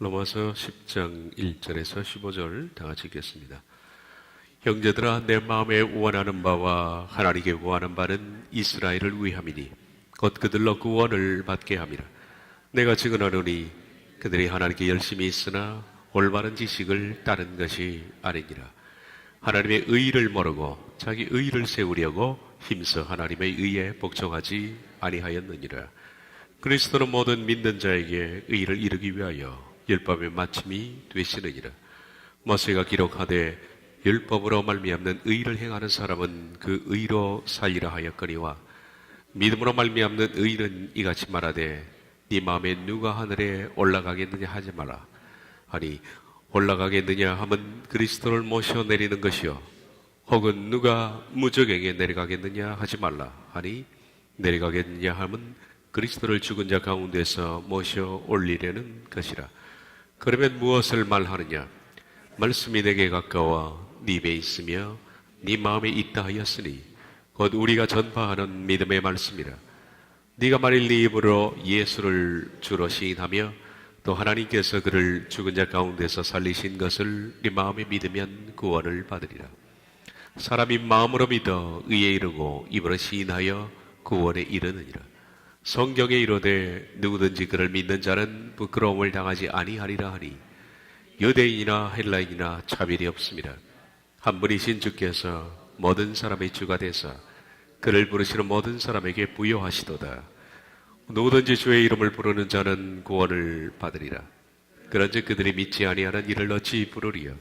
로마서 10장 1절에서 15절 다 같이 읽겠습니다. 형제들아, 내 마음에 원하는 바와 하나님께 구하는 바는 이스라엘을 위함이니 곧 그들로 구원을 받게 함이라. 내가 증언하노니 그들이 하나님께 열심히 있으나 올바른 지식을 따른 것이 아니니라. 하나님의 의의를 모르고 자기 의의를 세우려고 힘써 하나님의 의에 복종하지 아니하였느니라. 그리스도는 모든 믿는 자에게 의의를 이루기 위하여 율법의 마침이 되시느니라. 모세가 기록하되 율법으로 말미암는 의를 행하는 사람은 그 의로 살리라 하였거니와 믿음으로 말미암는 의는 이같이 말하되 네 마음에 누가 하늘에 올라가겠느냐 하지 마라. 아니 올라가겠느냐 하면 그리스도를 모셔 내리는 것이요 혹은 누가 무적에게 내려가겠느냐 하지 말라. 아니 내려가겠느냐 하면 그리스도를 죽은 자 가운데서 모셔 올리려는 것이라. 그러면 무엇을 말하느냐? 말씀이 내게 가까워 네 입에 있으며 네 마음에 있다 하였으니 곧 우리가 전파하는 믿음의 말씀이라. 네가 만일 네 입으로 예수를 주로 시인하며 또 하나님께서 그를 죽은 자 가운데서 살리신 것을 네 마음에 믿으면 구원을 받으리라. 사람이 마음으로 믿어 의에 이르고 입으로 시인하여 구원에 이르느니라. 성경에 이르되 누구든지 그를 믿는 자는 부끄러움을 당하지 아니하리라 하니 유대인이나 헬라인이나 차별이 없습니다. 한 분이신 주께서 모든 사람의 주가 되사 그를 부르시는 모든 사람에게 부여하시도다. 누구든지 주의 이름을 부르는 자는 구원을 받으리라. 그런즉 그들이 믿지 아니하는 이를 어찌 부르리요?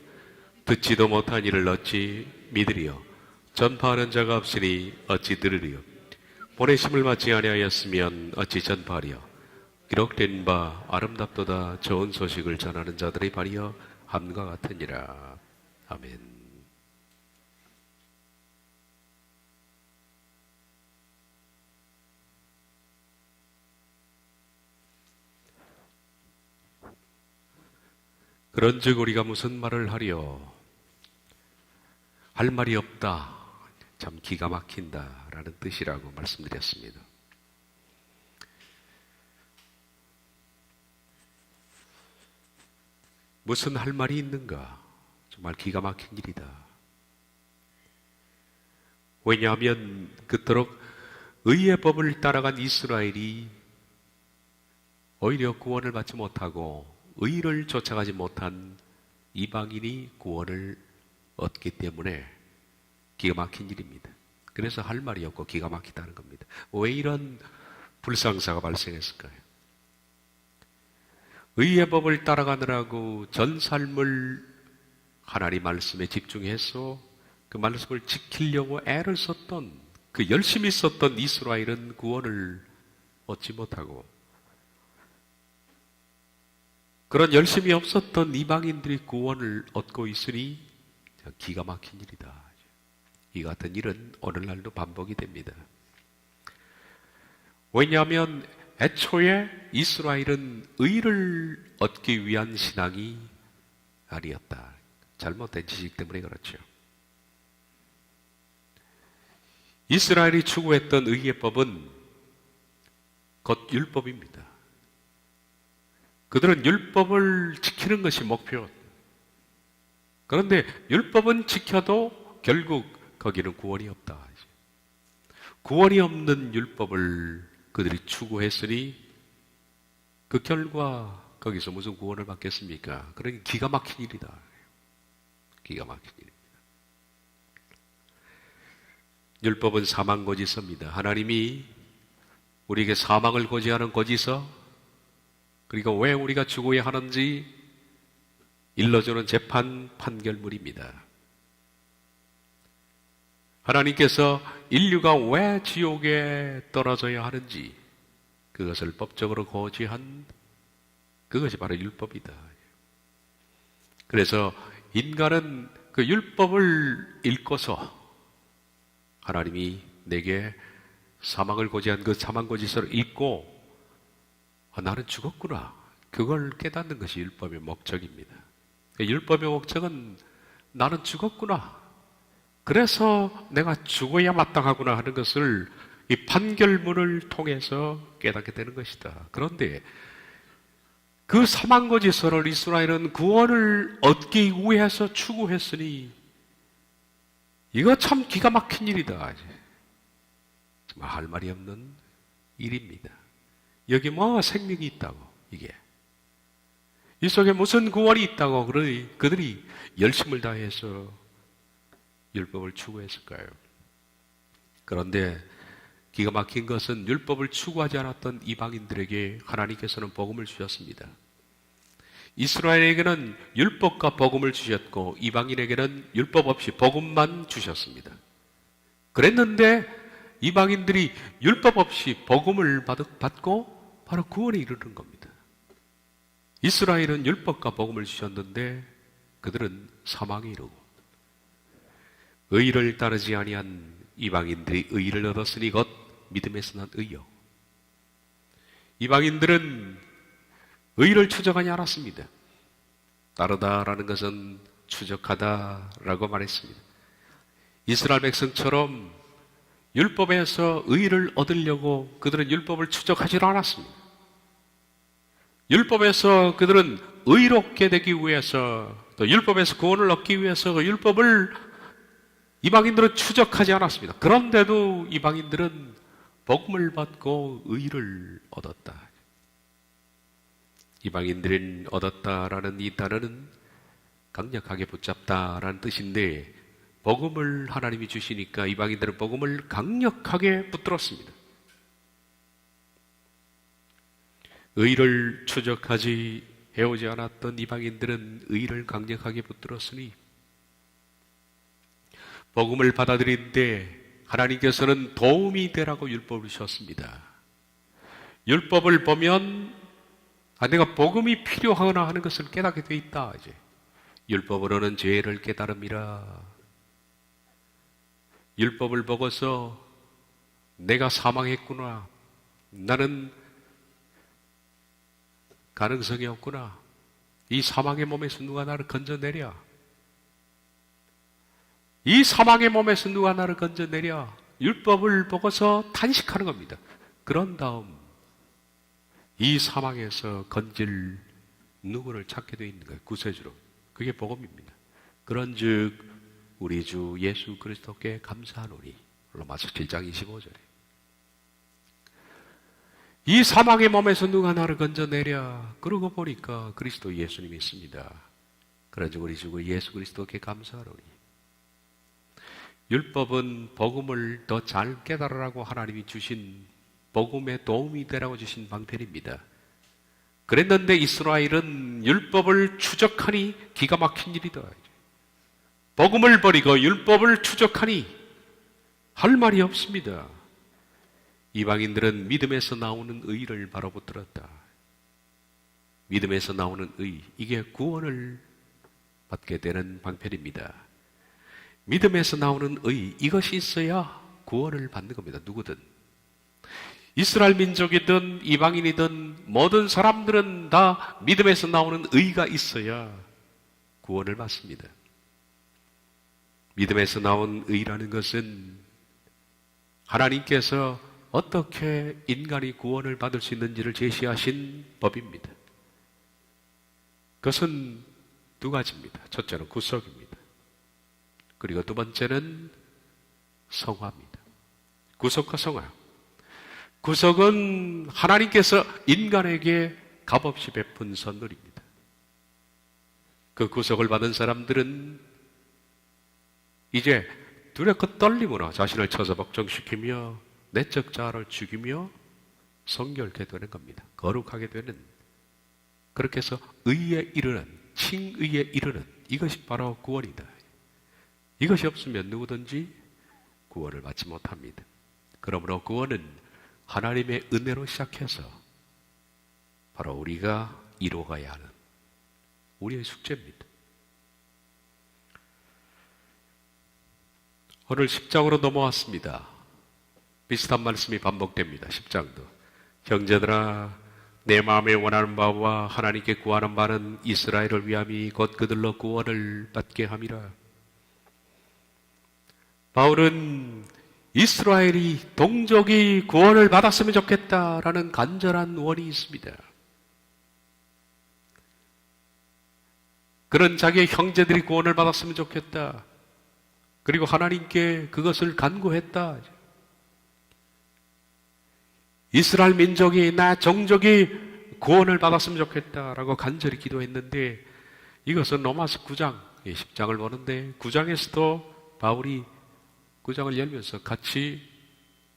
듣지도 못한 이를 어찌 믿으리요? 전파하는 자가 없으니 어찌 들으리요? 보내심을 받지 아니하였으면 어찌 전파하리요? 기록된 바 아름답도다 좋은 소식을 전하는 자들의 발이여 함과 같으니라. 아멘. 그런즉 우리가 무슨 말을 하리요? 할 말이 없다. 참 기가 막힌다 라는 뜻이라고 말씀드렸습니다. 무슨 할 말이 있는가? 정말 기가 막힌 일이다. 왜냐하면 그토록 의의 법을 따라간 이스라엘이 오히려 구원을 받지 못하고 의를 쫓아가지 못한 이방인이 구원을 얻기 때문에 기가 막힌 일입니다. 그래서 할 말이 없고 기가 막히다는 겁니다. 왜 이런 불상사가 발생했을까요? 의의 법을 따라가느라고 전 삶을 하나님 말씀에 집중해서 그 말씀을 지키려고 애를 썼던, 그 열심히 썼던 이스라엘은 구원을 얻지 못하고 그런 열심이 없었던 이방인들이 구원을 얻고 있으니 기가 막힌 일이다. 이 같은 일은 오늘날도 반복이 됩니다. 왜냐하면 애초에 이스라엘은 의를 얻기 위한 신앙이 아니었다. 잘못된 지식 때문에 그렇죠. 이스라엘이 추구했던 의의 법은 곧 율법입니다. 그들은 율법을 지키는 것이 목표. 그런데 율법은 지켜도 결국 거기는 구원이 없다. 구원이 없는 율법을 그들이 추구했으니 그 결과 거기서 무슨 구원을 받겠습니까? 그러니 기가 막힌 일이다. 기가 막힌 일입니다. 율법은 사망 고지서입니다. 하나님이 우리에게 사망을 고지하는 고지서, 그리고 왜 우리가 죽어야 하는지 일러주는 재판 판결물입니다. 하나님께서 인류가 왜 지옥에 떨어져야 하는지 그것을 법적으로 고지한 그것이 바로 율법이다. 그래서 인간은 그 율법을 읽고서 하나님이 내게 사망을 고지한 그 사망고지서를 읽고 나는 죽었구나. 그걸 깨닫는 것이 율법의 목적입니다. 율법의 목적은 나는 죽었구나. 그래서 내가 죽어야 마땅하구나 하는 것을 이 판결문을 통해서 깨닫게 되는 것이다. 그런데 그 사망거지서를 이스라엘은 구원을 얻기 위해서 추구했으니 이거 참 기가 막힌 일이다. 정말 할 말이 없는 일입니다. 여기 뭐 생명이 있다고, 이게. 이 속에 무슨 구원이 있다고 그들이 열심을 다해서 율법을 추구했을까요? 그런데 기가 막힌 것은 율법을 추구하지 않았던 이방인들에게 하나님께서는 복음을 주셨습니다. 이스라엘에게는 율법과 복음을 주셨고 이방인에게는 율법 없이 복음만 주셨습니다. 그랬는데 이방인들이 율법 없이 복음을 받고 바로 구원에 이르는 겁니다. 이스라엘은 율법과 복음을 주셨는데 그들은 사망에 이르고, 의를 따르지 아니한 이방인들이 의를 얻었으니 곧 믿음에서 난 의요. 이방인들은 의를 추적하지 않았습니다. 따르다라는 것은 추적하다라고 말했습니다. 이스라엘 백성처럼 율법에서 의를 얻으려고 그들은 율법을 추적하지 않았습니다. 율법에서 그들은 의롭게 되기 위해서, 또 율법에서 구원을 얻기 위해서 그 율법을 이방인들은 추적하지 않았습니다. 그런데도 이방인들은 복음을 받고 의를 얻었다. 이방인들은 얻었다라는 이 단어는 강력하게 붙잡다라는 뜻인데, 복음을 하나님이 주시니까 이방인들은 복음을 강력하게 붙들었습니다. 의를 추적하지 해오지 않았던 이방인들은 의를 강력하게 붙들었으니 복음을 받아들일 때 하나님께서는 도움이 되라고 율법을 주셨습니다. 율법을 보면 내가 복음이 필요하구나 하는 것을 깨닫게 돼 있다. 이제 율법으로는 죄를 깨달음이라. 율법을 보고서 내가 사망했구나, 나는 가능성이 없구나, 이 사망의 몸에서 누가 나를 건져내랴, 이 사망의 몸에서 누가 나를 건져내랴. 율법을 보고서 탄식하는 겁니다. 그런 다음 이 사망에서 건질 누구를 찾게 되어 있는 거예요. 구세주로. 그게 복음입니다. 그런즉 우리 주 예수 그리스도께 감사하노니. 로마서 7장 25절에 이 사망의 몸에서 누가 나를 건져내랴. 그러고 보니까 그리스도 예수님이 있습니다. 그런즉 우리 주 예수 그리스도께 감사하노니. 율법은 복음을 더 잘 깨달으라고 하나님이 주신, 복음에 도움이 되라고 주신 방편입니다. 그랬는데 이스라엘은 율법을 추적하니 기가 막힌 일이다. 복음을 버리고 율법을 추적하니 할 말이 없습니다. 이방인들은 믿음에서 나오는 의를 바로 붙들었다. 믿음에서 나오는 의, 이게 구원을 받게 되는 방편입니다. 믿음에서 나오는 의, 이것이 있어야 구원을 받는 겁니다. 누구든. 이스라엘 민족이든 이방인이든 모든 사람들은 다 믿음에서 나오는 의가 있어야 구원을 받습니다. 믿음에서 나온 의라는 것은 하나님께서 어떻게 인간이 구원을 받을 수 있는지를 제시하신 법입니다. 그것은 두 가지입니다. 첫째는 구속입니다. 그리고 두 번째는 성화입니다. 구속과 성화. 구속은 하나님께서 인간에게 값없이 베푼 선물입니다. 그 구속을 받은 사람들은 이제 두렵고 떨림으로 자신을 쳐서 복종시키며 내적 자아를 죽이며 성결케 되는 겁니다. 거룩하게 되는, 그렇게 해서 의에 이르는, 칭의에 이르는, 이것이 바로 구원이다. 이것이 없으면 누구든지 구원을 받지 못합니다. 그러므로 구원은 하나님의 은혜로 시작해서 바로 우리가 이루어가야 하는 우리의 숙제입니다. 오늘 10장으로 넘어왔습니다. 비슷한 말씀이 반복됩니다. 10장도. 형제들아, 내 마음에 원하는 바와 하나님께 구하는 바는 이스라엘을 위함이 곧 그들로 구원을 받게 함이라. 바울은 이스라엘이 동족이 구원을 받았으면 좋겠다라는 간절한 원이 있습니다. 그런 자기의 형제들이 구원을 받았으면 좋겠다. 그리고 하나님께 그것을 간구했다. 이스라엘 민족이, 나 종족이 구원을 받았으면 좋겠다라고 간절히 기도했는데, 이것은 로마서 9장, 10장을 보는데 9장에서도 바울이 9장을 열면서 같이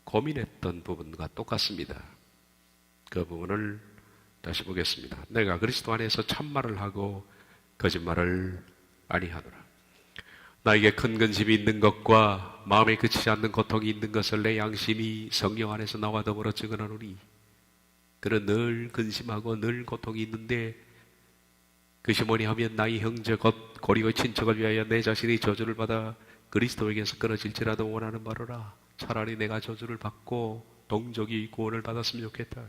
고민했던 부분과 똑같습니다. 그 부분을 다시 보겠습니다. 내가 그리스도 안에서 참말을 하고 거짓말을 아니하노라. 나에게 큰 근심이 있는 것과 마음에 그치지 않는 고통이 있는 것을 내 양심이 성령 안에서 나와 더불어 증언하노니, 그는 늘 근심하고 늘 고통이 있는데, 그것이 뭐냐 하면 나의 형제 곧 고리의 친척을 위하여 내 자신이 저주를 받아 그리스도에게서 끊어질지라도 원하는 바로라. 차라리 내가 저주를 받고 동족이 구원을 받았으면 좋겠다.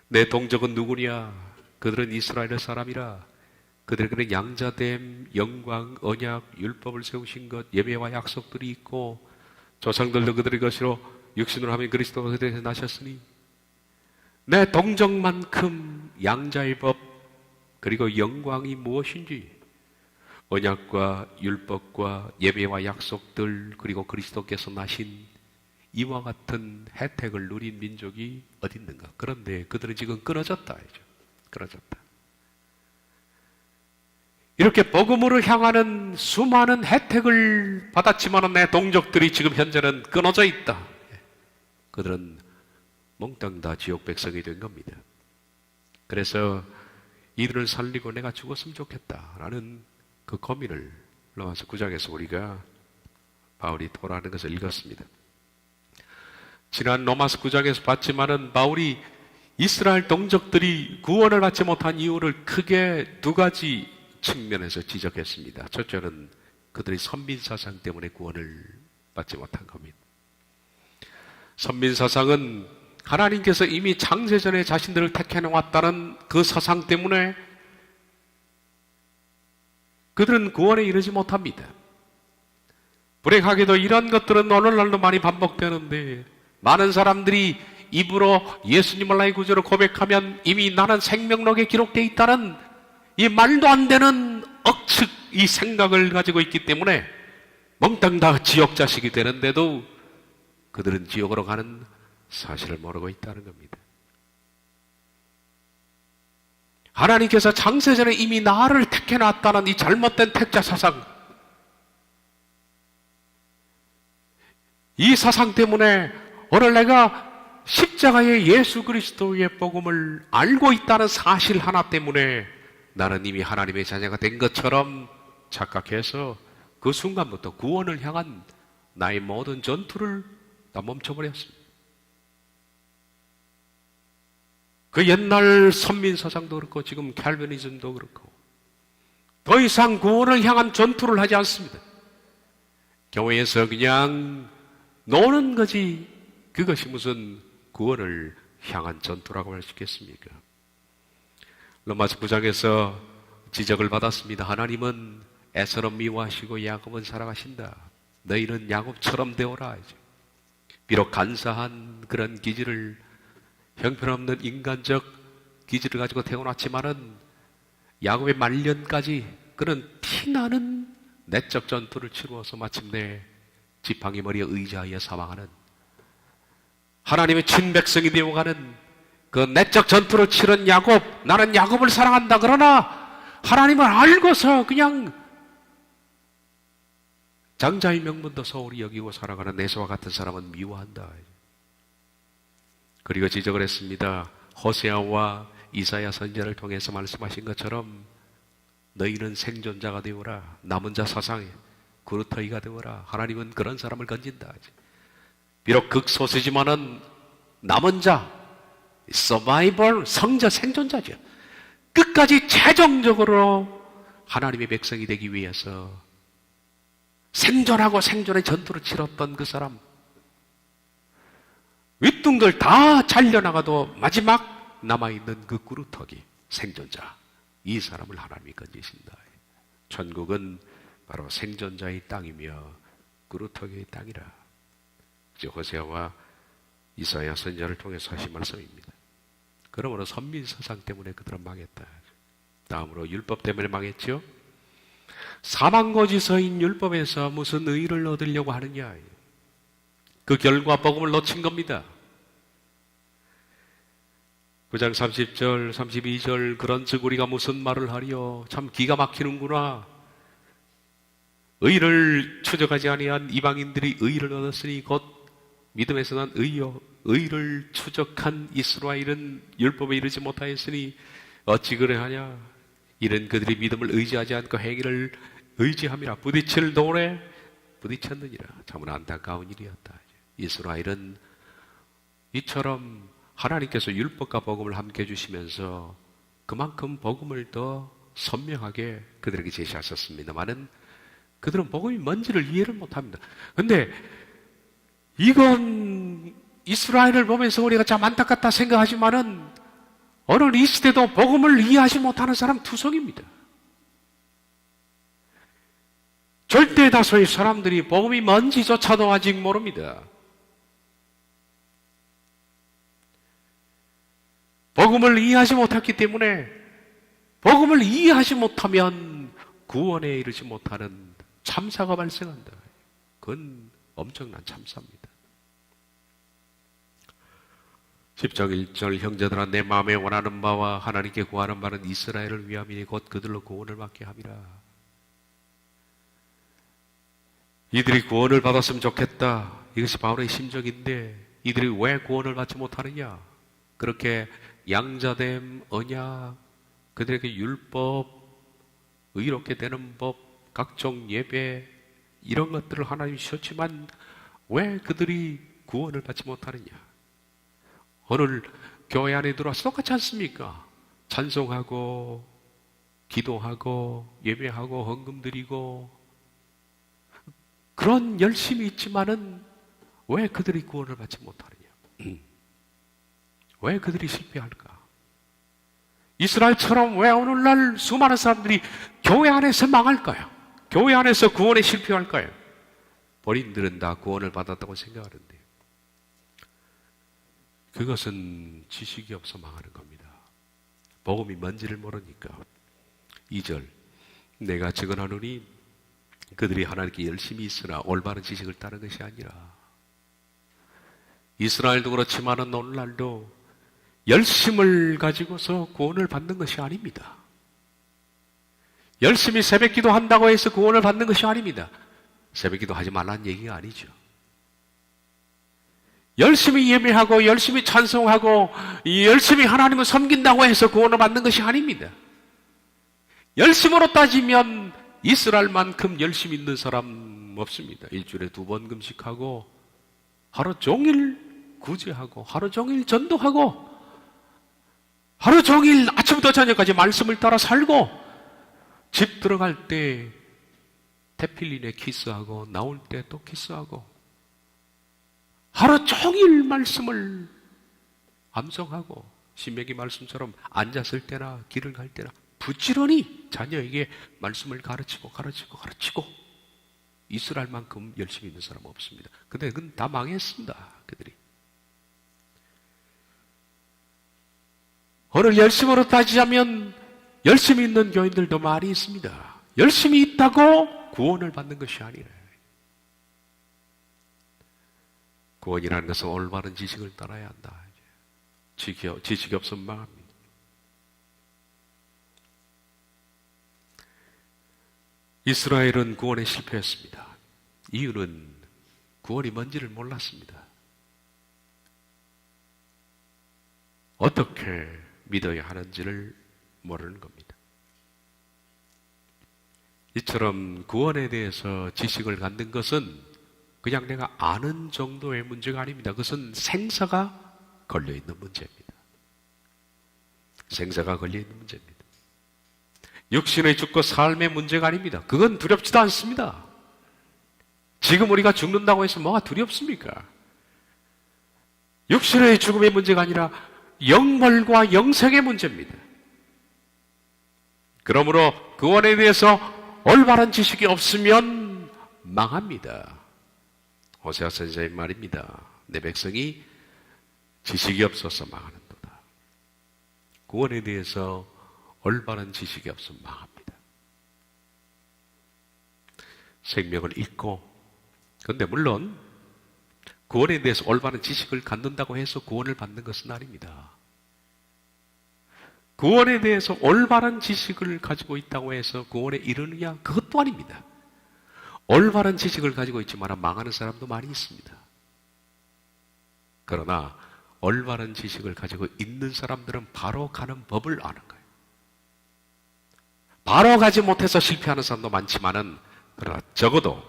내 동족은 누구냐? 그들은 이스라엘의 사람이라. 그들에게는 양자됨, 영광, 언약, 율법을 세우신 것, 예배와 약속들이 있고, 조상들도 그들의 것으로 육신으로 하면 그리스도가 그들에게 나셨으니, 내 동족만큼 양자의 법 그리고 영광이 무엇인지, 언약과 율법과 예배와 약속들, 그리고 그리스도께서 나신 이와 같은 혜택을 누린 민족이 어디 있는가? 그런데 그들은 지금 끊어졌다. 끊어졌다. 이렇게 복음으로 향하는 수많은 혜택을 받았지만 내 동족들이 지금 현재는 끊어져 있다. 그들은 몽땅 다 지옥 백성이 된 겁니다. 그래서 이들을 살리고 내가 죽었으면 좋겠다라는 그 고민을 로마서 9장에서 우리가 바울이 토로하는 것을 읽었습니다. 지난 로마서 9장에서 봤지만은 바울이 이스라엘 동족들이 구원을 받지 못한 이유를 크게 두 가지 측면에서 지적했습니다. 첫째는 그들의 선민사상 때문에 구원을 받지 못한 겁니다. 선민사상은 하나님께서 이미 창세전에 자신들을 택해 놓았다는 그 사상 때문에 그들은 구원에 이르지 못합니다. 불행하게도 이런 것들은 오늘날도 많이 반복되는데, 많은 사람들이 입으로 예수님을 나의 구주로 고백하면 이미 나는 생명록에 기록되어 있다는 이 말도 안 되는 억측, 이 생각을 가지고 있기 때문에 몽땅 다 지옥 자식이 되는데도 그들은 지옥으로 가는 사실을 모르고 있다는 겁니다. 하나님께서 창세전에 이미 나를 택해놨다는 이 잘못된 택자 사상, 이 사상 때문에 오늘 내가 십자가의 예수 그리스도의 복음을 알고 있다는 사실 하나 때문에 나는 이미 하나님의 자녀가 된 것처럼 착각해서 그 순간부터 구원을 향한 나의 모든 전투를 다 멈춰버렸습니다. 그 옛날 선민사상도 그렇고 지금 칼비니즘도 그렇고 더 이상 구원을 향한 전투를 하지 않습니다. 교회에서 그냥 노는 거지 그것이 무슨 구원을 향한 전투라고 할 수 있겠습니까? 로마서 9장에서 지적을 받았습니다. 하나님은 에서는 미워하시고 야곱은 사랑하신다. 너희는 야곱처럼 되어라. 비록 간사한 그런 기질을, 형편없는 인간적 기질을 가지고 태어났지만은 야곱의 말년까지 그는 피나는 내적 전투를 치루어서 마침내 지팡이 머리에 의지하여 사망하는, 하나님의 친백성이 되어가는 그 내적 전투를 치른 야곱, 나는 야곱을 사랑한다. 그러나 하나님을 알고서 그냥 장자의 명분도 소홀히 여기고 살아가는 에서와 같은 사람은 미워한다. 그리고 지적을 했습니다. 호세아와 이사야 선지자를 통해서 말씀하신 것처럼 너희는 생존자가 되어라. 남은 자 사상에 그루터기가 되어라. 하나님은 그런 사람을 건진다. 비록 극소수지만은 남은 자, 서바이벌, 성자, 생존자죠. 끝까지 최종적으로 하나님의 백성이 되기 위해서 생존하고 생존의 전투를 치렀던 그 사람, 윗둥들 다 잘려나가도 마지막 남아있는 그 구루터기, 생존자, 이 사람을 하나님이 건지신다. 천국은 바로 생존자의 땅이며 구루터기의 땅이라. 이제 호세아와 이사야 선지자를 통해서 하신 말씀입니다. 그러므로 선민사상 때문에 그들은 망했다. 다음으로 율법 때문에 망했죠. 사망고지서인 율법에서 무슨 의를 얻으려고 하느냐. 그 결과 복음을 놓친 겁니다. 9장 30절, 32절 그런즉 우리가 무슨 말을 하리요. 참 기가 막히는구나. 의를 추적하지 아니한 이방인들이 의를 얻었으니 곧 믿음에서 난 의요. 의를 추적한 이스라엘은 율법에 이르지 못하였으니 어찌 그래하냐. 이런 그들이 믿음을 의지하지 않고 행위를 의지함이라. 부딪힐 돌에 부딪혔느니라. 참으로 안타까운 일이었다. 이스라엘은 이처럼 하나님께서 율법과 복음을 함께 해주시면서 그만큼 복음을 더 선명하게 그들에게 제시하셨습니다만은 그들은 복음이 뭔지를 이해를 못합니다. 그런데 이건 이스라엘을 보면서 우리가 참 안타깝다 생각하지만은 오늘 이 시대도 복음을 이해하지 못하는 사람 투성입니다. 절대 다수의 사람들이 복음이 뭔지조차도 아직 모릅니다. 복음을 이해하지 못했기 때문에 복음을 이해하지 못하면 구원에 이르지 못하는 참사가 발생한다. 그건 엄청난 참사입니다. 10장 1절 형제들아 내 마음에 원하는 바와 하나님께 구하는 바는 이스라엘을 위함이니 곧 그들로 구원을 받게 함이라. 이들이 구원을 받았으면 좋겠다. 이것이 바울의 심정인데 이들이 왜 구원을 받지 못하느냐. 그렇게 양자됨, 언약, 그들에게 율법, 의롭게 되는 법, 각종 예배 이런 것들을 하나님이 주셨지만 왜 그들이 구원을 받지 못하느냐. 오늘 교회 안에 들어와서 똑같지 않습니까? 찬송하고 기도하고 예배하고 헌금 드리고 그런 열심이 있지만은 왜 그들이 구원을 받지 못하느냐. 왜 그들이 실패할까? 이스라엘처럼 왜 오늘날 수많은 사람들이 교회 안에서 망할까요? 교회 안에서 구원에 실패할까요? 본인들은 다 구원을 받았다고 생각하는데 그것은 지식이 없어 망하는 겁니다. 복음이 뭔지를 모르니까. 2절 내가 증언하노니 그들이 하나님께 열심히 있으나 올바른 지식을 따른 것이 아니라. 이스라엘도 그렇지만은 오늘날도 열심을 가지고서 구원을 받는 것이 아닙니다. 열심히 새벽기도 한다고 해서 구원을 받는 것이 아닙니다. 새벽기도 하지 말라는 얘기가 아니죠. 열심히 예배하고 열심히 찬송하고 열심히 하나님을 섬긴다고 해서 구원을 받는 것이 아닙니다. 열심으로 따지면 이스라엘만큼 열심히 있는 사람 없습니다. 일주일에 2번 금식하고 하루 종일 구제하고 하루 종일 전도하고 하루 종일 아침부터 저녁까지 말씀을 따라 살고 집 들어갈 때 테필린에 키스하고 나올 때 또 키스하고 하루 종일 말씀을 암송하고 신명기 말씀처럼 앉았을 때나 길을 갈 때나 부지런히 자녀에게 말씀을 가르치고 이스라엘만큼 열심히 있는 사람은 없습니다. 근데 그건 다 망했습니다. 그들이. 오늘 열심으로 따지자면 열심히 있는 교인들도 많이 있습니다. 열심히 있다고 구원을 받는 것이 아니라 구원이라는 것은 올바른 지식을 따라야 한다. 지식이 없으면 망합니다. 이스라엘은 구원에 실패했습니다. 이유는 구원이 뭔지를 몰랐습니다. 어떻게 믿어야 하는지를 모르는 겁니다. 이처럼 구원에 대해서 지식을 갖는 것은 그냥 내가 아는 정도의 문제가 아닙니다. 그것은 생사가 걸려있는 문제입니다. 생사가 걸려있는 문제입니다. 육신의 죽고 삶의 문제가 아닙니다. 그건 두렵지도 않습니다. 지금 우리가 죽는다고 해서 뭐가 두렵습니까? 육신의 죽음의 문제가 아니라 영벌과 영생의 문제입니다. 그러므로 구원에 대해서 올바른 지식이 없으면 망합니다. 호세아 선지자의 말입니다. 내 백성이 지식이 없어서 망하는도다. 구원에 대해서 올바른 지식이 없으면 망합니다. 생명을 잃고, 그런데 물론 구원에 대해서 올바른 지식을 갖는다고 해서 구원을 받는 것은 아닙니다. 구원에 대해서 올바른 지식을 가지고 있다고 해서 구원에 이르느냐? 그것도 아닙니다. 올바른 지식을 가지고 있지만 망하는 사람도 많이 있습니다. 그러나 올바른 지식을 가지고 있는 사람들은 바로 가는 법을 아는 거예요. 바로 가지 못해서 실패하는 사람도 많지만은, 그러나 적어도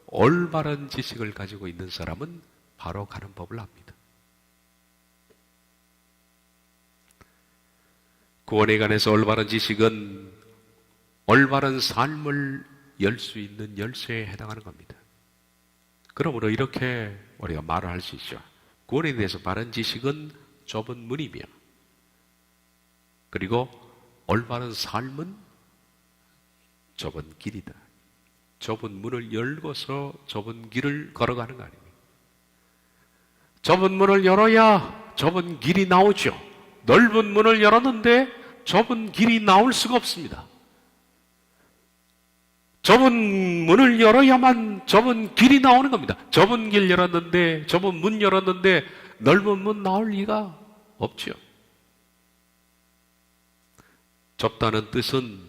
올바른 지식을 가지고 있는 사람은 바로 가는 법을 압니다. 구원에 관해서 올바른 지식은 올바른 삶을 열 수 있는 열쇠에 해당하는 겁니다. 그러므로 이렇게 우리가 말을 할 수 있죠. 구원에 대해서 바른 지식은 좁은 문이며, 그리고 올바른 삶은 좁은 길이다. 좁은 문을 열고서 좁은 길을 걸어가는 거 아닙니까? 좁은 문을 열어야 좁은 길이 나오죠. 넓은 문을 열었는데 좁은 길이 나올 수가 없습니다. 좁은 문을 열어야만 좁은 길이 나오는 겁니다. 좁은 길 열었는데, 좁은 문 열었는데 넓은 문 나올 리가 없죠. 좁다는 뜻은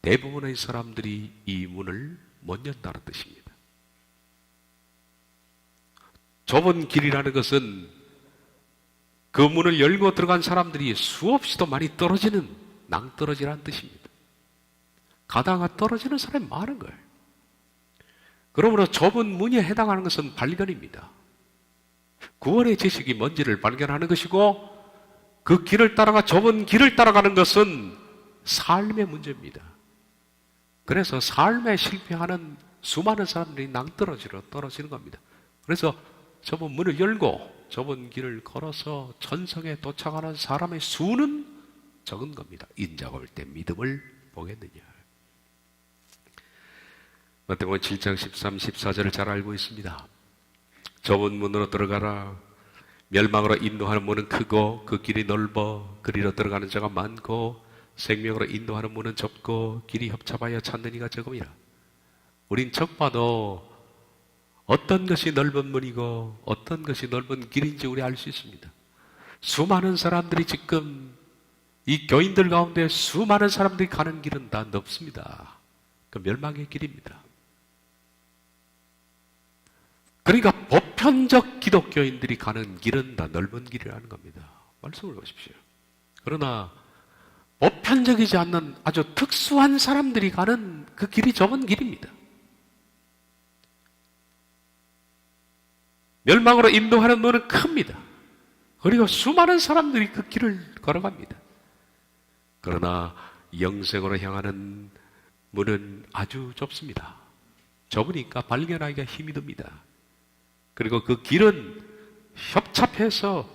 대부분의 사람들이 이 문을 못 연다는 뜻입니다. 좁은 길이라는 것은 그 문을 열고 들어간 사람들이 수없이도 많이 떨어지는 낭떠러지라는 뜻입니다. 가다가 떨어지는 사람이 많은 거예요. 그러므로 좁은 문에 해당하는 것은 발견입니다. 구원의 지식이 뭔지를 발견하는 것이고, 그 길을 따라가 좁은 길을 따라가는 것은 삶의 문제입니다. 그래서 삶에 실패하는 수많은 사람들이 낭떠러지로 떨어지는 겁니다. 그래서 좁은 문을 열고 좁은 길을 걸어서 천성에 도착하는 사람의 수는 적은 겁니다. 인자가 올 때 믿음을 보겠느냐. 마태복음 7장 13, 14절을 잘 알고 있습니다. 좁은 문으로 들어가라. 멸망으로 인도하는 문은 크고 그 길이 넓어 그리로 들어가는 자가 많고 생명으로 인도하는 문은 좁고 길이 협착하여 찾는 이가 적음이라. 우린 적 봐도 어떤 것이 넓은 문이고 어떤 것이 넓은 길인지 우리 알 수 있습니다. 수많은 사람들이 지금 이 교인들 가운데 수많은 사람들이 가는 길은 다 넓습니다. 그 멸망의 길입니다. 그러니까 보편적 기독교인들이 가는 길은 다 넓은 길이라는 겁니다. 말씀을 보십시오. 그러나 보편적이지 않는 아주 특수한 사람들이 가는 그 길이 좁은 길입니다. 멸망으로 인도하는 문은 큽니다. 그리고 수많은 사람들이 그 길을 걸어갑니다. 그러나 영생으로 향하는 문은 아주 좁습니다. 좁으니까 발견하기가 힘이 듭니다. 그리고 그 길은 협착해서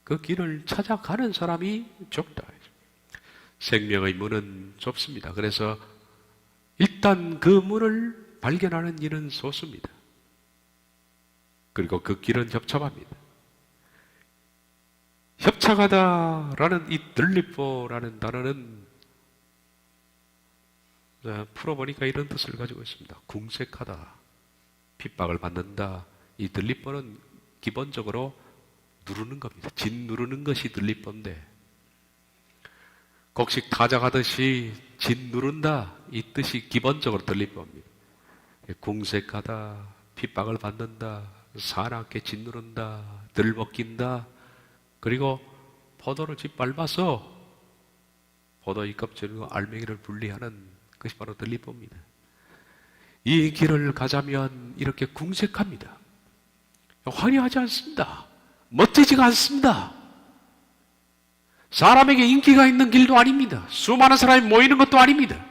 그 길을 찾아가는 사람이 좁다. 생명의 문은 좁습니다. 그래서 일단 그 문을 발견하는 일은 소수입니다. 그리고 그 길은 협착합니다. 협착하다라는 이 들리포라는 단어는 풀어보니까 이런 뜻을 가지고 있습니다. 궁색하다, 핍박을 받는다. 이 들리포는 기본적으로 누르는 겁니다. 진 누르는 것이 들리포인데, 곡식 타작하듯이 진 누른다, 이 뜻이 기본적으로 들리포입니다. 궁색하다, 핍박을 받는다, 사납게 진 누른다, 들벗긴다, 그리고 포도를 짓밟아서 포도의 껍질과 알맹이를 분리하는 그것이 바로 들리포입니다. 이 길을 가자면 이렇게 궁색합니다. 화려하지 않습니다. 멋지지가 않습니다. 사람에게 인기가 있는 길도 아닙니다. 수많은 사람이 모이는 것도 아닙니다.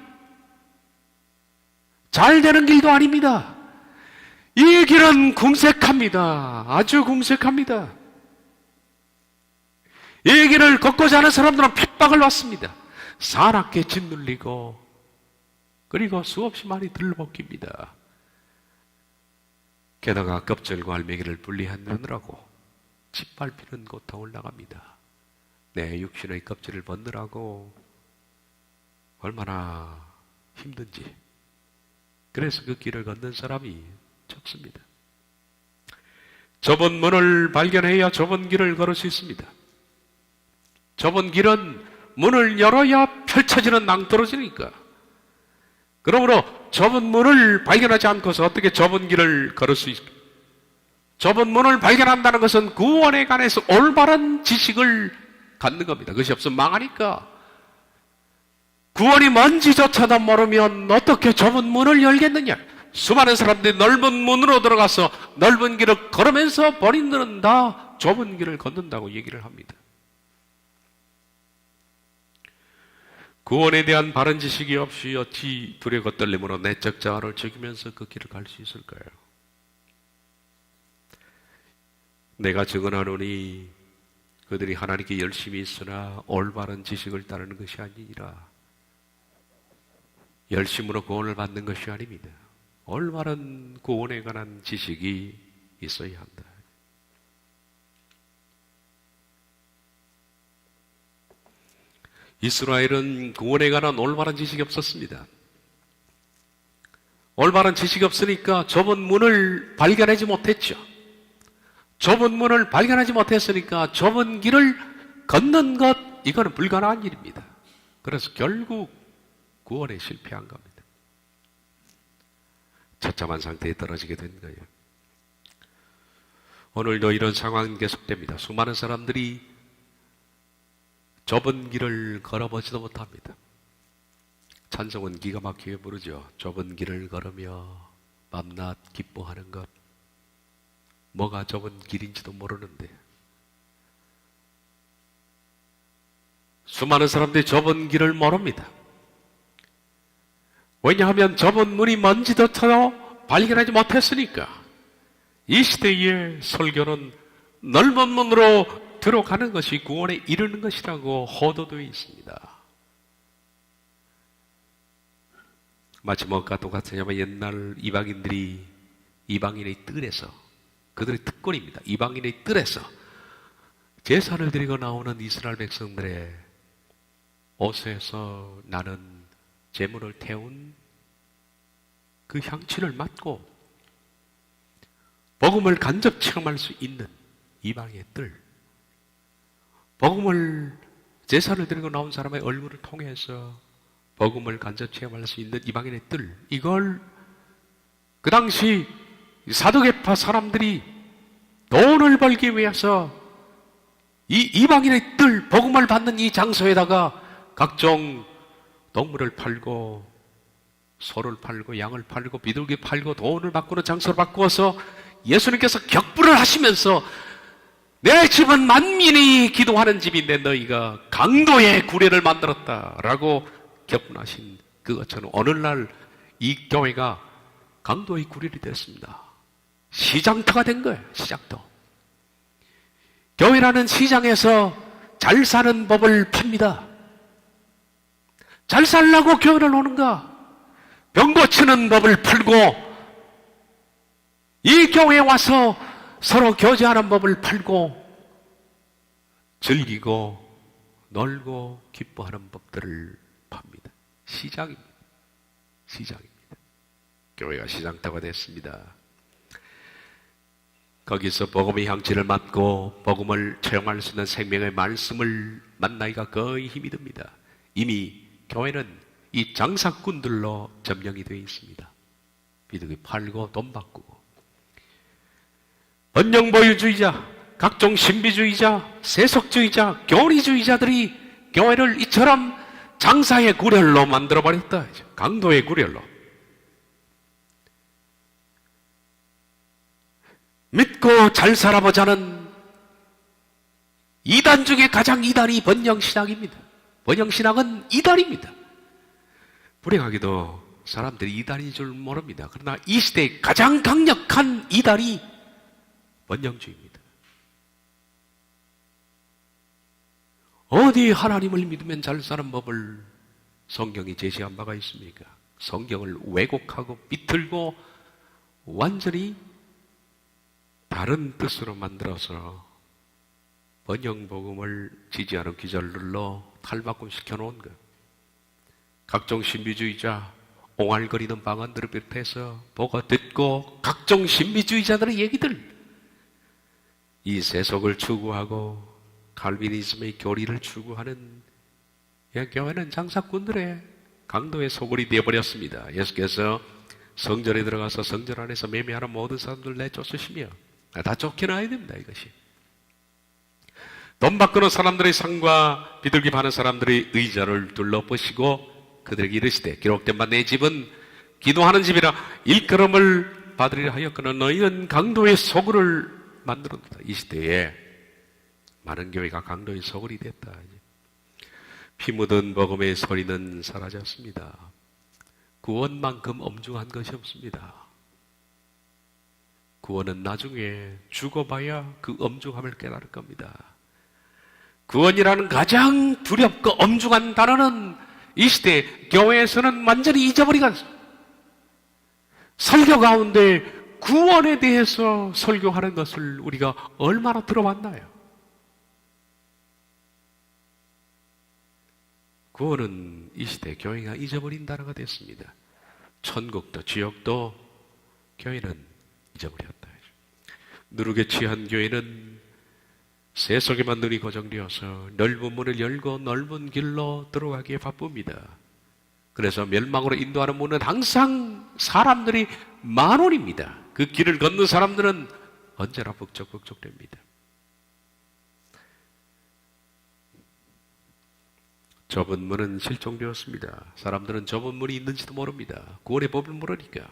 잘 되는 길도 아닙니다. 이 길은 궁색합니다. 아주 궁색합니다. 이 길을 걷고자 하는 사람들은 핍박을 받습니다. 사납게 짓눌리고, 그리고 수없이 많이 들러먹힙니다. 게다가 껍질과 알맹이를 분리하느라고 짓밟히는 고통을 당합니다. 내 육신의 껍질을 벗느라고 얼마나 힘든지. 그래서 그 길을 걷는 사람이 적습니다. 좁은 문을 발견해야 좁은 길을 걸을 수 있습니다. 좁은 길은 문을 열어야 펼쳐지는 낭떠러지니까. 그러므로 좁은 문을 발견하지 않고서 어떻게 좁은 길을 걸을 수 있을까? 좁은 문을 발견한다는 것은 구원에 관해서 올바른 지식을 갖는 겁니다. 그것이 없으면 망하니까. 구원이 뭔지조차도 모르면 어떻게 좁은 문을 열겠느냐? 수많은 사람들이 넓은 문으로 들어가서 넓은 길을 걸으면서 본인들은 다 좁은 길을 걷는다고 얘기를 합니다. 구원에 대한 바른 지식이 없이 어찌 두려 겉떨림으로 내적 자아를 즐기면서 그 길을 갈 수 있을까요? 내가 증언하노니 그들이 하나님께 열심히 있으나 올바른 지식을 따르는 것이 아니니라. 열심으로 구원을 받는 것이 아닙니다. 올바른 구원에 관한 지식이 있어야 한다. 이스라엘은 구원에 관한 올바른 지식이 없었습니다. 올바른 지식이 없으니까 좁은 문을 발견하지 못했죠. 좁은 문을 발견하지 못했으니까 좁은 길을 걷는 것, 이거는 불가능한 일입니다. 그래서 결국 구원에 실패한 겁니다. 처참한 상태에 떨어지게 된 거예요. 오늘도 이런 상황이 계속됩니다. 수많은 사람들이 좁은 길을 걸어보지도 못합니다. 찬송은 기가 막히게 부르죠. 좁은 길을 걸으며 밤낮 기뻐하는 것. 뭐가 좁은 길인지도 모르는데. 수많은 사람들이 좁은 길을 모릅니다. 왜냐하면 좁은 문이 뭔지조차도 발견하지 못했으니까. 이 시대의 설교는 넓은 문으로 들어가는 것이 구원에 이르는 것이라고 호도되어 있습니다. 마치 뭐가 똑같으냐면 옛날 이방인들이 이방인의 뜰에서, 그들의 특권입니다. 이방인의 뜰에서 제사를 드리고 나오는 이스라엘 백성들의 옷에서 나는 제물을 태운 그 향취를 맡고 복음을 간접 체험할 수 있는 이방의 뜰, 복음을 제사를 드리고 나온 사람의 얼굴을 통해서 복음을 간접 체험할 수 있는 이방인의 뜰, 이걸 그 당시 사두개파 사람들이 돈을 벌기 위해서 이 이방인의 뜰, 복음을 받는 이 장소에다가 각종 동물을 팔고 소를 팔고 양을 팔고 비둘기 팔고 돈을 바꾸는 장소를 바꾸어서 예수님께서 격부를 하시면서 내 집은 만민이 기도하는 집인데 너희가 강도의 구례를 만들었다라고 격분하신 그것처럼 오늘날 이 교회가 강도의 구례이 됐습니다. 시장터가 된 거예요. 시장터. 교회라는 시장에서 잘 사는 법을 팝니다. 잘 살라고 교회를 오는가? 병 고치는 법을 풀고 이 교회에 와서 서로 교제하는 법을 팔고 즐기고 놀고 기뻐하는 법들을 팝니다. 시장입니다. 시장입니다. 교회가 시장터가 됐습니다. 거기서 복음의 향취를 맡고 복음을 체험할 수 있는 생명의 말씀을 만나기가 거의 힘이 듭니다. 이미 교회는 이 장사꾼들로 점령이 되어 있습니다. 비둘기 팔고 돈 바꾸고 번영보유주의자, 각종 신비주의자, 세속주의자, 교리주의자들이 교회를 이처럼 장사의 구렬로 만들어버렸다. 강도의 구렬로. 믿고 잘 살아보자는 이단 중에 가장 이단이 번영신학입니다. 번영신학은 이단입니다. 불행하게도 사람들이 이단인 줄 모릅니다. 그러나 이 시대에 가장 강력한 이단이 번영주의입니다. 어디 하나님을 믿으면 잘 사는 법을 성경이 제시한 바가 있습니까? 성경을 왜곡하고 비틀고 완전히 다른 뜻으로 만들어서 번영복음을 지지하는 기자를 눌러 탈바꿈 시켜놓은 것. 각종 신비주의자, 옹알거리는 방언들을 비롯해서 보고 듣고 각종 신비주의자들의 얘기들, 이 세속을 추구하고 칼비니즘의 교리를 추구하는 교회는 장사꾼들의 강도의 소굴이 되어버렸습니다. 예수께서 성전에 들어가서 성전 안에서 매매하는 모든 사람들 내쫓으시며 다 쫓겨나야 됩니다. 이것이 돈 바꾸는 사람들의 상과 비둘기 파는 사람들의 의자를 둘러보시고 그들에게 이르시되 기록된 바 내 집은 기도하는 집이라 일컬음을 받으리라 하였거늘 너희는 강도의 소굴을 만들었다. 이 시대에 많은 교회가 강도의 소굴이 됐다. 피 묻은 복음의 소리는 사라졌습니다. 구원만큼 엄중한 것이 없습니다. 구원은 나중에 죽어봐야 그 엄중함을 깨달을 겁니다. 구원이라는 가장 두렵고 엄중한 단어는 이 시대 교회에서는 완전히 잊어버리고 설교 가운데 구원에 대해서 설교하는 것을 우리가 얼마나 들어봤나요? 구원은 이 시대 교회가 잊어버린 단어가 됐습니다. 천국도 지옥도 교회는 잊어버렸다. 누룩에 취한 교회는 세속에만 눈이 고정되어서 넓은 문을 열고 넓은 길로 들어가기에 바쁩니다. 그래서 멸망으로 인도하는 문은 항상 사람들이 만원입니다. 그 길을 걷는 사람들은 언제나 북적북적됩니다. 좁은 문은 실종되었습니다. 사람들은 좁은 문이 있는지도 모릅니다. 구원의 법을 모르니까.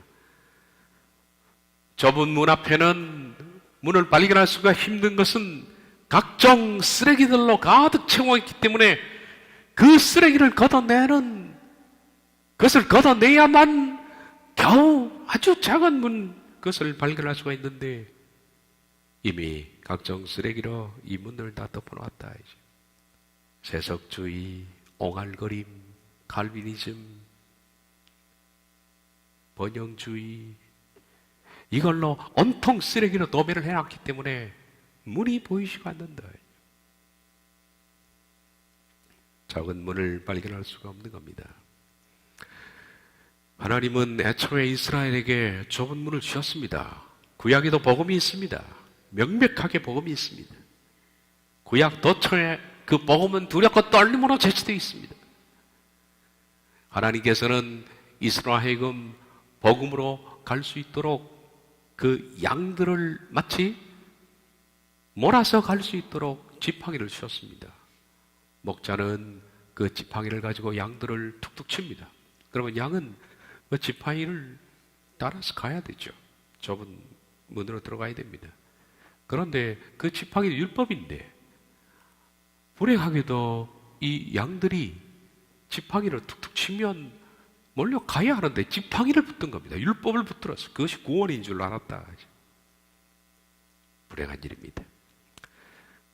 좁은 문 앞에는 문을 발견할 수가 힘든 것은 각종 쓰레기들로 가득 채워있기 때문에 그 쓰레기를 걷어내는 그것을 걷어내야만 겨우 아주 작은 문 그것을 발견할 수가 있는데 이미 각종 쓰레기로 이 문을 다 덮어놨다. 이제. 세속주의, 옹알거림, 칼비니즘, 번영주의 이걸로 온통 쓰레기로 도배를 해놨기 때문에 문이 보이지가 않는다. 작은 문을 발견할 수가 없는 겁니다. 하나님은 애초에 이스라엘에게 좁은 문을 주셨습니다. 구약에도 복음이 있습니다. 명백하게 복음이 있습니다. 구약 도처에 그 복음은 두렵고 떨림으로 제치되어 있습니다. 하나님께서는 이스라엘 하여금 복음으로 갈 수 있도록 그 양들을 마치 몰아서 갈 수 있도록 지팡이를 주셨습니다. 목자는 그 지팡이를 가지고 양들을 툭툭 칩니다. 그러면 양은 그 지팡이를 따라서 가야 되죠. 좁은 문으로 들어가야 됩니다. 그런데 그 지팡이는 율법인데 불행하게도 이 양들이 지팡이를 툭툭 치면 몰려가야 하는데 지팡이를 붙든 겁니다. 율법을 붙들어서 그것이 구원인 줄 알았다. 불행한 일입니다.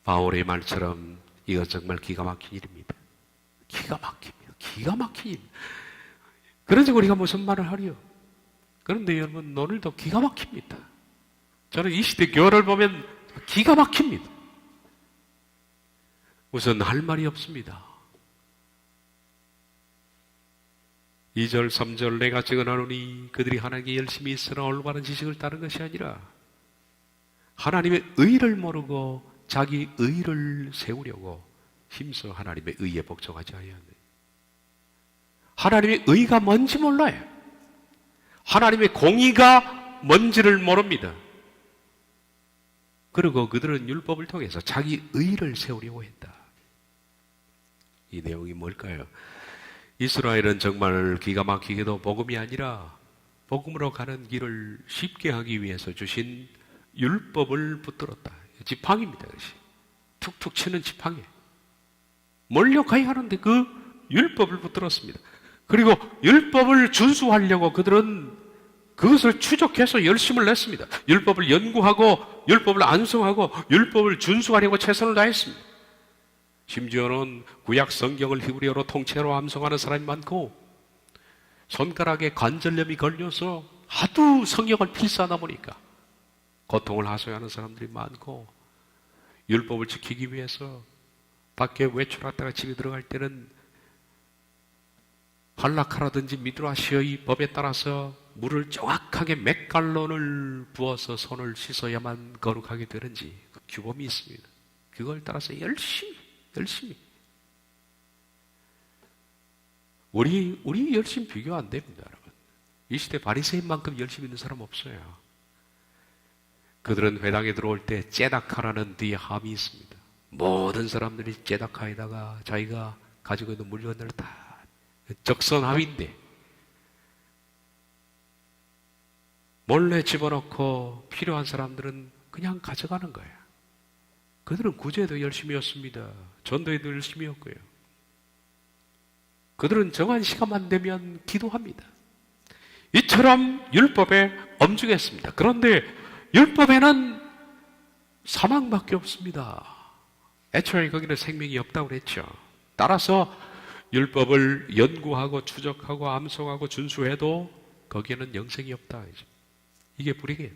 바울의 말처럼 이것 정말 기가 막힌 일입니다. 기가 막힙니다. 기가 막힌 일. 그래서 우리가 무슨 말을 하려? 그런데 여러분 오늘도 기가 막힙니다. 저는 이 시대 교회를 보면 기가 막힙니다. 우선 할 말이 없습니다. 2절, 3절 내가 증언하노니 그들이 하나님께 열심히 있으나 올바른 지식을 따른 것이 아니라 하나님의 의를 모르고 자기 의를 세우려고 힘써 하나님의 의에 복종하지 아니하네. 하나님의 의가 뭔지 몰라요. 하나님의 공의가 뭔지를 모릅니다. 그리고 그들은 율법을 통해서 자기 의를 세우려고 했다. 이 내용이 뭘까요? 이스라엘은 정말 기가 막히게도 복음이 아니라 복음으로 가는 길을 쉽게 하기 위해서 주신 율법을 붙들었다. 지팡이입니다. 그것이. 툭툭 치는 지팡이. 몰려가야 하는데 그 율법을 붙들었습니다. 그리고 율법을 준수하려고 그들은 그것을 추적해서 열심을 냈습니다. 율법을 연구하고 율법을 안성하고 율법을 준수하려고 최선을 다했습니다. 심지어는 구약 성경을 히브리어로 통째로 암송하는 사람이 많고 손가락에 관절염이 걸려서 하도 성경을 필사하다 보니까 고통을 하소연하는 사람들이 많고 율법을 지키기 위해서 밖에 외출했다가 집에 들어갈 때는 발라카라든지 미드라시의 법에 따라서 물을 정확하게 몇 갈론을 부어서 손을 씻어야만 거룩하게 되는지 그 규범이 있습니다. 그걸 따라서 열심히 우리 열심히 비교 안 됩니다, 여러분. 이 시대 바리새인만큼 열심히 있는 사람 없어요. 그들은 회당에 들어올 때 제다카라는 뒤에 함이 있습니다. 모든 사람들이 제다카에다가 자기가 가지고 있는 물건들을 다 적선함인데 몰래 집어넣고 필요한 사람들은 그냥 가져가는 거예요. 그들은 구제도 열심히였습니다. 전도에도 열심히였고요. 그들은 정한 시간만 되면 기도합니다. 이처럼 율법에 엄중했습니다. 그런데 율법에는 사망밖에 없습니다. 애초에 거기는 생명이 없다고 그랬죠. 따라서 율법을 연구하고 추적하고 암송하고 준수해도 거기에는 영생이 없다. 이게 불이게요.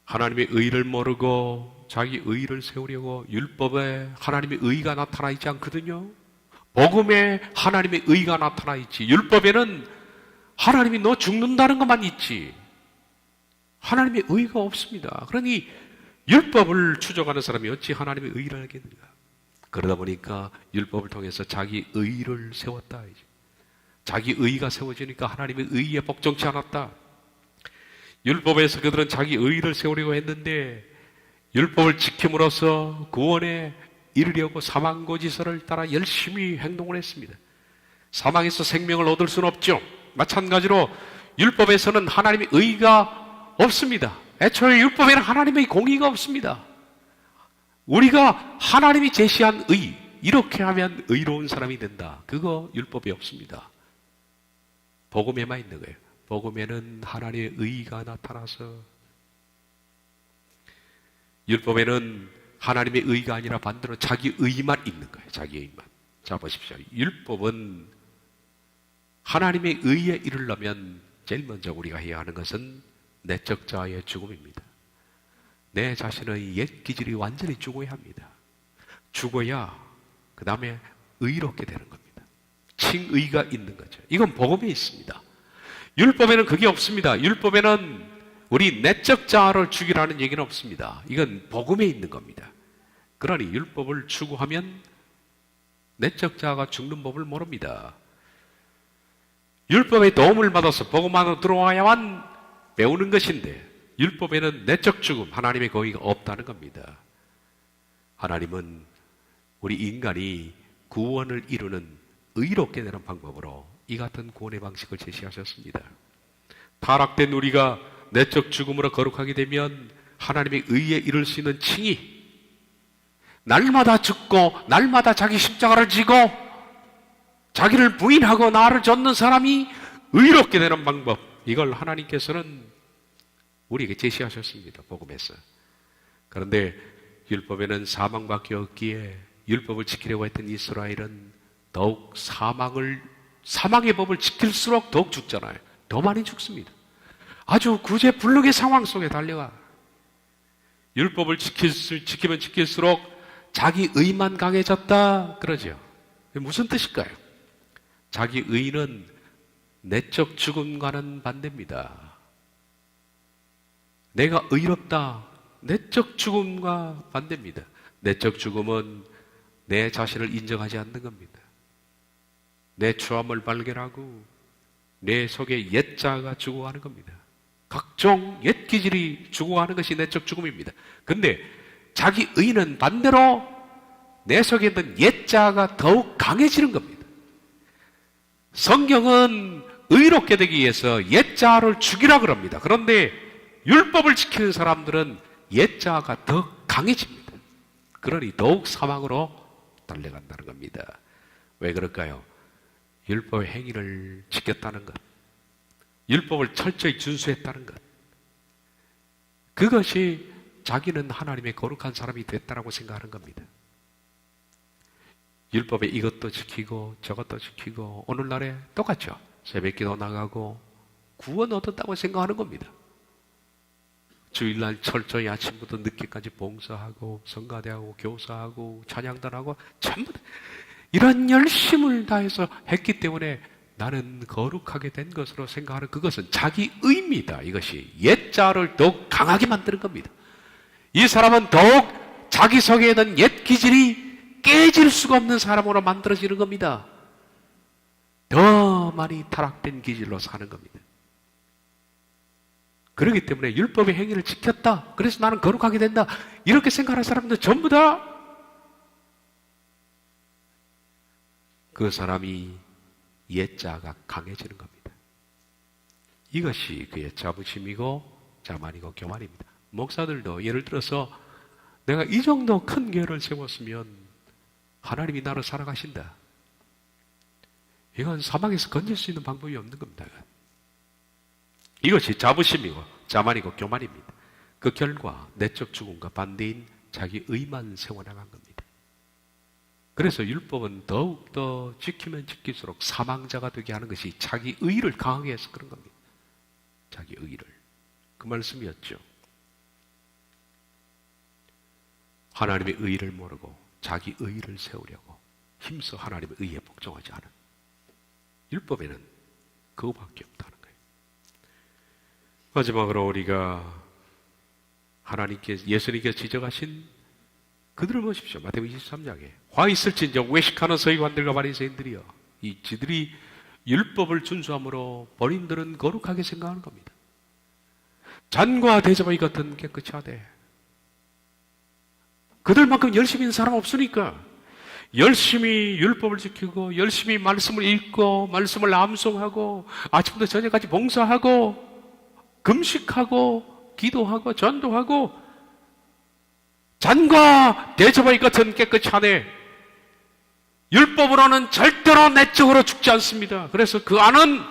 하나님의 의를 모르고 자기 의를 세우려고 율법에 하나님의 의가 나타나 있지 않거든요. 복음에 하나님의 의가 나타나 있지. 율법에는 하나님이 너 죽는다는 것만 있지. 하나님의 의가 없습니다. 그러니 율법을 추적하는 사람이 어찌 하나님의 의를 알겠는가? 그러다 보니까 율법을 통해서 자기 의를 세웠다. 자기 의가 세워지니까 하나님의 의에 복종치 않았다. 율법에서 그들은 자기 의를 세우려고 했는데 율법을 지킴으로써 구원에 이르려고 사망고지서를 따라 열심히 행동을 했습니다. 사망에서 생명을 얻을 수는 없죠. 마찬가지로 율법에서는 하나님의 의가 없습니다. 애초에 율법에는 하나님의 공의가 없습니다. 우리가 하나님이 제시한 의, 이렇게 하면 의로운 사람이 된다. 그거 율법에 없습니다. 복음에만 있는 거예요. 복음에는 하나님의 의가 나타나서, 율법에는 하나님의 의가 아니라 반대로 자기 의만 있는 거예요. 자기 의만. 자, 보십시오. 율법은 하나님의 의에 이르려면 제일 먼저 우리가 해야 하는 것은 내적 자아의 죽음입니다. 내 자신의 옛 기질이 완전히 죽어야 합니다. 죽어야 그 다음에 의롭게 되는 겁니다. 칭의가 있는 거죠. 이건 복음에 있습니다. 율법에는 그게 없습니다. 율법에는 우리 내적 자아를 죽이라는 얘기는 없습니다. 이건 복음에 있는 겁니다. 그러니 율법을 추구하면 내적 자아가 죽는 법을 모릅니다. 율법의 도움을 받아서 복음 안으로 들어와야만 배우는 것인데 율법에는 내적 죽음, 하나님의 거의가 없다는 겁니다. 하나님은 우리 인간이 구원을 이루는 의롭게 되는 방법으로 이 같은 구원의 방식을 제시하셨습니다. 타락된 우리가 내적 죽음으로 거룩하게 되면 하나님의 의에 이룰 수 있는 칭의, 날마다 죽고 날마다 자기 십자가를 지고 자기를 부인하고 나를 좇는 사람이 의롭게 되는 방법, 이걸 하나님께서는 우리에게 제시하셨습니다. 복음에서. 그런데 율법에는 사망밖에 없기에 율법을 지키려고 했던 이스라엘은 더욱 사망의 법을 지킬수록 더욱 죽잖아요. 더 많이 죽습니다. 아주 구제불능의 상황 속에 달려가. 율법을 지키면 지킬수록 자기 의만 강해졌다 그러죠. 무슨 뜻일까요? 자기 의는 내적 죽음과는 반대입니다. 내가 의롭다, 내적 죽음과 반대입니다. 내적 죽음은 내 자신을 인정하지 않는 겁니다. 내 추함을 발견하고 내 속에 옛자가 죽어가는 겁니다. 각종 옛 기질이 죽어가는 것이 내적 죽음입니다. 근데 자기 의는 반대로 내 속에 있는 옛자가 더욱 강해지는 겁니다. 성경은 의롭게 되기 위해서 옛자를 죽이라 그럽니다. 그런데 율법을 지키는 사람들은 옛자가 더 강해집니다. 그러니 더욱 사망으로 달려간다는 겁니다. 왜 그럴까요? 율법의 행위를 지켰다는 것, 율법을 철저히 준수했다는 것, 그것이 자기는 하나님의 거룩한 사람이 됐다라고 생각하는 겁니다. 율법에 이것도 지키고 저것도 지키고 오늘날에 똑같죠. 새벽기도 나가고 구원 얻었다고 생각하는 겁니다. 주일날 철저히 아침부터 늦게까지 봉사하고 성가대하고 교사하고 찬양단하고 전부 다 이런 열심을 다해서 했기 때문에 나는 거룩하게 된 것으로 생각하는 그것은 자기 의입니다. 이것이 옛자를 더욱 강하게 만드는 겁니다. 이 사람은 더욱 자기 속에 있는 옛 기질이 깨질 수가 없는 사람으로 만들어지는 겁니다. 더 많이 타락된 기질로 사는 겁니다. 그렇기 때문에 율법의 행위를 지켰다. 그래서 나는 거룩하게 된다. 이렇게 생각하는 사람들 전부 다 그 사람이 옛자가 강해지는 겁니다. 이것이 그의 자부심이고 자만이고 교만입니다. 목사들도 예를 들어서 내가 이 정도 큰 교회를 세웠으면 하나님이 나를 살아가신다. 이건 사망에서 건질 수 있는 방법이 없는 겁니다. 이것이 자부심이고 자만이고 교만입니다. 그 결과 내적 죽음과 반대인 자기 의만 세워나간 겁니다. 그래서 율법은 더욱더 지키면 지킬수록 사망자가 되게 하는 것이 자기 의를 강하게 해서 그런 겁니다. 자기 의를. 그 말씀이었죠. 하나님의 의를 모르고 자기 의를 세우려고 힘써 하나님의 의에 복종하지 않은 율법에는 그거밖에 없다는 거예요. 마지막으로 우리가 예수님께서 지적하신 그들을 보십시오. 마태복음 23장에 화 있을진저 외식하는 서기관들과 바리새인들이여, 이 지들이 율법을 준수함으로 본인들은 거룩하게 생각하는 겁니다. 잔과 대접의 같은 깨끗이 하되 그들만큼 열심히 있는 사람 없으니까 열심히 율법을 지키고 열심히 말씀을 읽고 말씀을 암송하고 아침부터 저녁까지 봉사하고 금식하고 기도하고 전도하고 잔과 대접의 같은 깨끗이 하되 율법으로는 절대로 내적으로 죽지 않습니다. 그래서 그 안은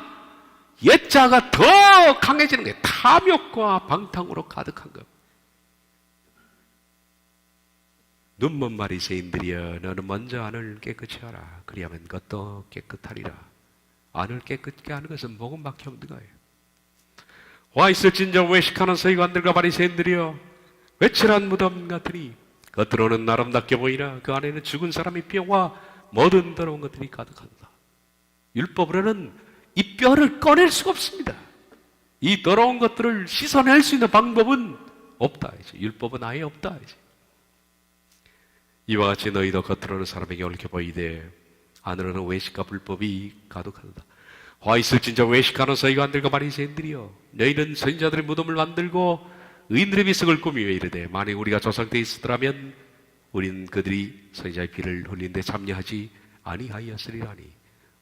옛자가 더 강해지는 거예요. 탐욕과 방탕으로 가득한 것. 눈먼 바리새인들이여, 너는 먼저 안을 깨끗이 하라. 그리하면 그것도 깨끗하리라. 안을 깨끗게 하는 것은 복음밖에 없는 거예요. 와 있을진저 외식하는 서기관들과 바리새인들이여, 외칠한 무덤 같으니 겉으로는 아름답게 보이나 그 안에는 죽은 사람의 뼈와 모든 더러운 것들이 가득한다. 율법으로는 이 뼈를 꺼낼 수가 없습니다. 이 더러운 것들을 씻어낼 수 있는 방법은 없다. 율법은 아예 없다. 이와 같이 너희도 겉으로는 사람에게 옳게 보이되 안으로는 외식과 불법이 가득하다. 화 있을진저 외식하는 서기관들과 바리새인들이여, 너희는 선지자들의 무덤을 만들고 의인들의 비석을 꾸미며 이르되 만약 우리가 조상 때 있었더라면 우린 그들이 선지자의 피를 흘린 데 참여하지 아니하였으리라니.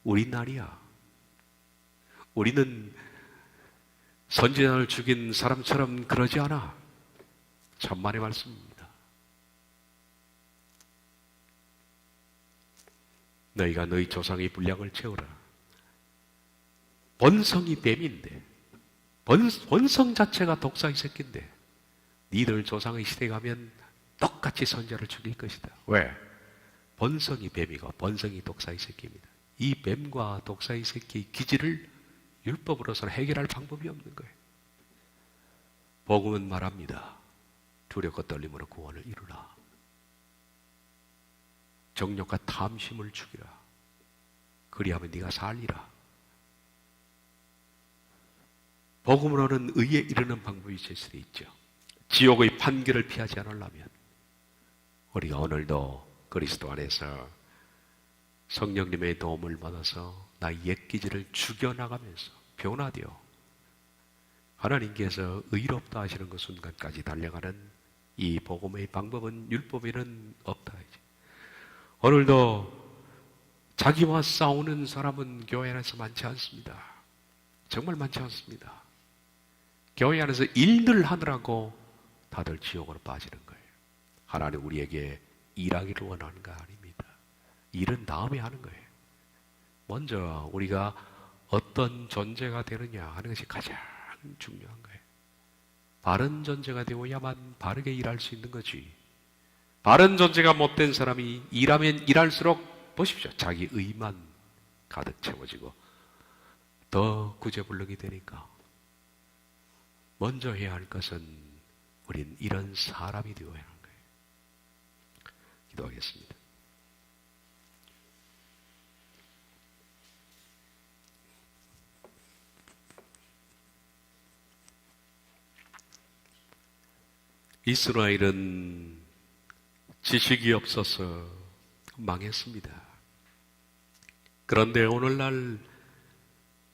우린 아니야. 우리는 선지자를 죽인 사람처럼 그러지 않아. 천만의 말씀입니다. 너희가 너희 조상의 분량을 채우라. 본성이 뱀인데, 본성 자체가 독사의 새끼인데 니들 조상의 시대에 가면 똑같이 선지자를 죽일 것이다. 왜? 본성이 뱀이고 본성이 독사의 새끼입니다. 이 뱀과 독사의 새끼의 기질을 율법으로서는 해결할 방법이 없는 거예요. 복음은 말합니다. 두렵고 떨림으로 구원을 이루라. 정욕과 탐심을 죽이라. 그리하면 네가 살리라. 복음으로는 의에 이르는 방법이 제시되어 있죠. 지옥의 판결을 피하지 않으려면 우리가 오늘도 그리스도 안에서 성령님의 도움을 받아서 나의 옛 기질을 죽여나가면서 변화되어 하나님께서 의롭다 하시는 그 순간까지 달려가는 이 복음의 방법은 율법에는 없다. 오늘도 자기와 싸우는 사람은 교회 안에서 많지 않습니다. 정말 많지 않습니다. 교회 안에서 일들 하느라고 다들 지옥으로 빠지는 거예요. 하나님 우리에게 일하기를 원하는 거 아닙니다. 일은 다음에 하는 거예요. 먼저 우리가 어떤 존재가 되느냐 하는 것이 가장 중요한 거예요. 바른 존재가 되어야만 바르게 일할 수 있는 거지. 바른 존재가 못된 사람이 일하면 일할수록 보십시오. 자기 의만 가득 채워지고 더 구제불능이 되니까 먼저 해야 할 것은 우린 이런 사람이 되어야 하는 거예요. 기도하겠습니다. 이스라엘은 지식이 없어서 망했습니다. 그런데 오늘날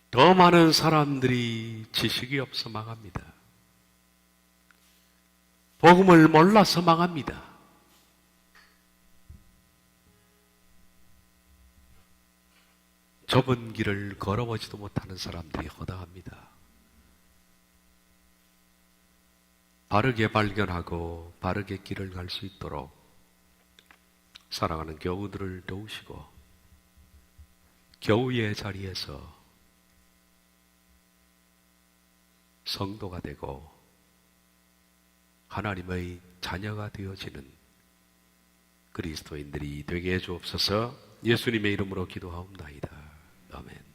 더 많은 사람들이 지식이 없어 망합니다. 복음을 몰라서 망합니다. 좁은 길을 걸어보지도 못하는 사람들이 허다합니다. 바르게 발견하고 바르게 길을 갈 수 있도록 사랑하는 교우들을 도우시고 교우의 자리에서 성도가 되고 하나님의 자녀가 되어지는 그리스도인들이 되게 해 주옵소서. 예수님의 이름으로 기도하옵나이다. 아멘.